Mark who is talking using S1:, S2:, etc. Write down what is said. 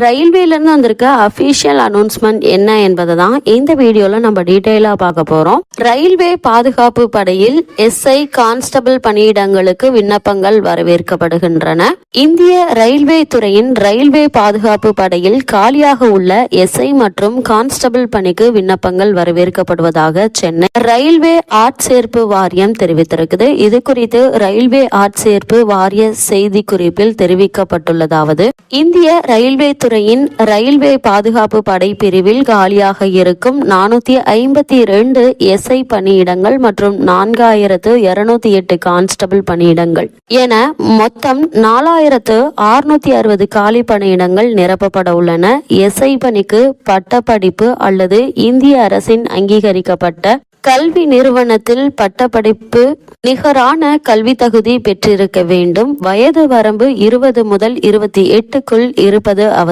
S1: ரயில்வேல இருந்து வந்திருக்க அபிஷியல் அனௌன்ஸ்மெண்ட் என்ன என்பதை தான் இந்த வீடியோல நம்ம டீடைலா பார்க்க போறோம். ரயில்வே பாதுகாப்பு படையில் எஸ்ஐ கான்ஸ்டபிள் பணியிடங்களுக்கு விண்ணப்பங்கள் வரவேற்கப்படுகின்றன. இந்திய ரயில்வே துறையின் ரயில்வே பாதுகாப்பு படையில் காலியாக உள்ள எஸ்ஐ மற்றும் கான்ஸ்டபிள் பணிக்கு விண்ணப்பங்கள் வரவேற்கப்படுவதாக சென்னை ரயில்வே ஆட்சேர்ப்பு வாரியம் தெரிவித்திருக்குது. இது குறித்து ரயில்வே ஆட்சேர்ப்பு வாரிய செய்தி குறிப்பில் தெரிவிக்கப்பட்டுள்ளதாவது, இந்திய ரயில்வே துறையின் ரயில்வே பாதுகாப்பு படை பிரிவில் காலியாக இருக்கும் 452 எஸ்ஐ பணியிடங்கள் மற்றும் 4208 கான்ஸ்டபிள் பணியிடங்கள் என மொத்தம் 4660 காலி பணியிடங்கள் நிரப்பப்பட உள்ளன. எஸ்ஐ பணிக்கு பட்டப்படிப்பு அல்லது இந்திய அரசின் அங்கீகரிக்கப்பட்ட கல்வி நிறுவனத்தில் பட்டப்படிப்பு நிகரான கல்வி தகுதி பெற்றிருக்க வேண்டும். வயது வரம்பு 20 முதல் 28க்குள் இருப்பது அவசியம்.